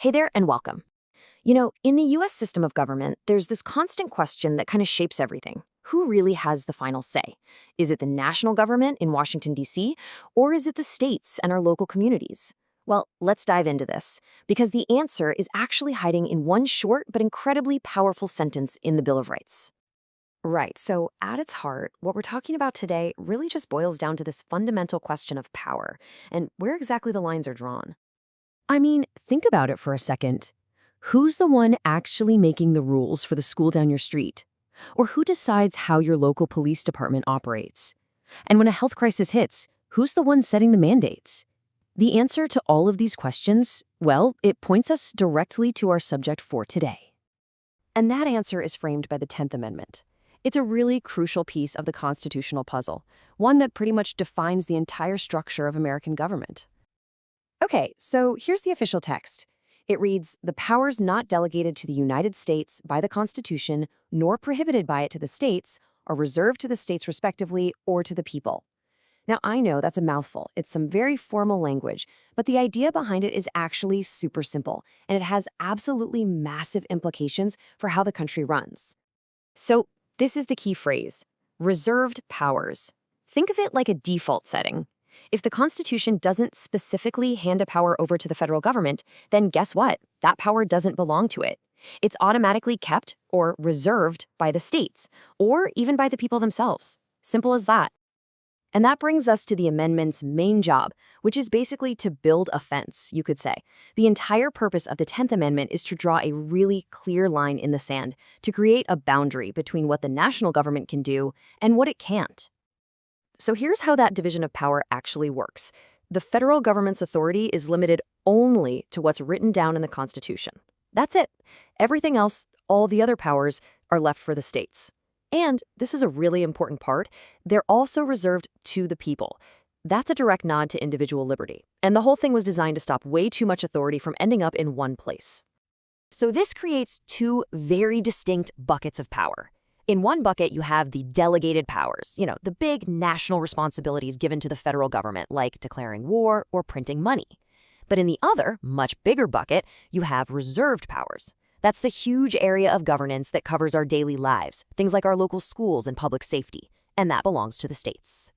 Hey there and welcome. In the US system of government, there's this constant question that kind of shapes everything. Who really has the final say? Is it the national government in Washington, D.C., or is it the states and our local communities? Well, let's dive into this, because the answer is actually hiding in one short but incredibly powerful sentence in the Bill of Rights. Right, so at its heart, what we're talking about today really just boils down to this fundamental question of power and where exactly the lines are drawn. I mean, think about it for a second. Who's the one actually making the rules for the school down your street? Or who decides how your local police department operates? And when a health crisis hits, who's the one setting the mandates? The answer to all of these questions, well, it points us directly to our subject for today. And that answer is framed by the 10th Amendment. It's a really crucial piece of the constitutional puzzle, one that pretty much defines the entire structure of American government. Okay, so here's the official text. It reads, "The powers not delegated to the United States by the Constitution, nor prohibited by it to the states, are reserved to the states respectively or to the people." Now, I know that's a mouthful. It's some very formal language, but the idea behind it is actually super simple, and it has absolutely massive implications for how the country runs. So, this is the key phrase, reserved powers. Think of it like a default setting. If the Constitution doesn't specifically hand a power over to the federal government, then guess what? That power doesn't belong to it. It's automatically kept or reserved by the states, or even by the people themselves. Simple as that. And that brings us to the amendment's main job, which is basically to build a fence, you could say. The entire purpose of the 10th Amendment is to draw a really clear line in the sand, to create a boundary between what the national government can do and what it can't. So here's how that division of power actually works. The federal government's authority is limited only to what's written down in the Constitution. That's it. Everything else, all the other powers, are left for the states. And this is a really important part, they're also reserved to the people. That's a direct nod to individual liberty. And the whole thing was designed to stop way too much authority from ending up in one place. So this creates two very distinct buckets of power. In one bucket, you have the delegated powers, the big national responsibilities given to the federal government, like declaring war or printing money. But in the other, much bigger bucket, you have reserved powers. That's the huge area of governance that covers our daily lives, things like our local schools and public safety, and that belongs to the states.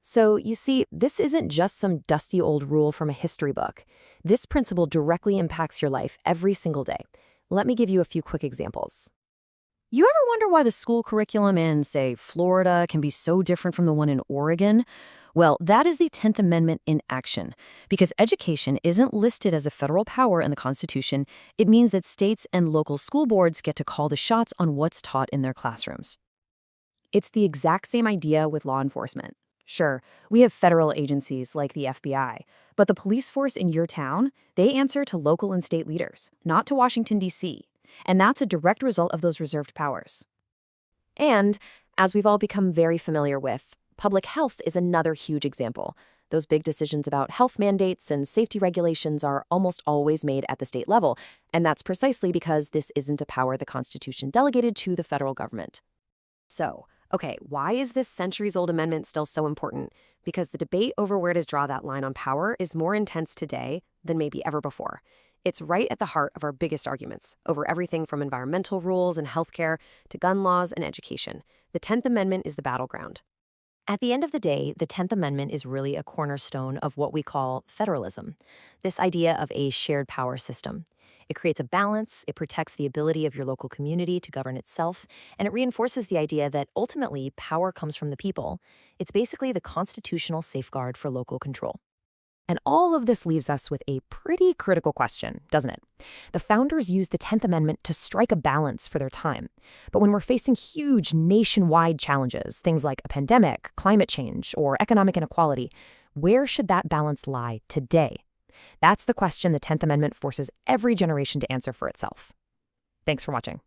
So, you see, this isn't just some dusty old rule from a history book. This principle directly impacts your life every single day. Let me give you a few quick examples. You ever wonder why the school curriculum in, say, Florida can be so different from the one in Oregon? Well, that is the 10th Amendment in action. Because education isn't listed as a federal power in the Constitution, it means that states and local school boards get to call the shots on what's taught in their classrooms. It's the exact same idea with law enforcement. Sure, we have federal agencies like the FBI, but the police force in your town, they answer to local and state leaders, not to Washington, D.C., and that's a direct result of those reserved powers. And, as we've all become very familiar with, public health is another huge example. Those big decisions about health mandates and safety regulations are almost always made at the state level, and that's precisely because this isn't a power the Constitution delegated to the federal government. So, okay, why is this centuries-old amendment still so important? Because the debate over where to draw that line on power is more intense today than maybe ever before. It's right at the heart of our biggest arguments, over everything from environmental rules and healthcare to gun laws and education. The 10th Amendment is the battleground. At the end of the day, the 10th Amendment is really a cornerstone of what we call federalism, this idea of a shared power system. It creates a balance, it protects the ability of your local community to govern itself, and it reinforces the idea that ultimately power comes from the people. It's basically the constitutional safeguard for local control. And all of this leaves us with a pretty critical question, doesn't it? The founders used the 10th Amendment to strike a balance for their time. But when we're facing huge nationwide challenges, things like a pandemic, climate change, or economic inequality, where should that balance lie today? That's the question the 10th Amendment forces every generation to answer for itself. Thanks for watching.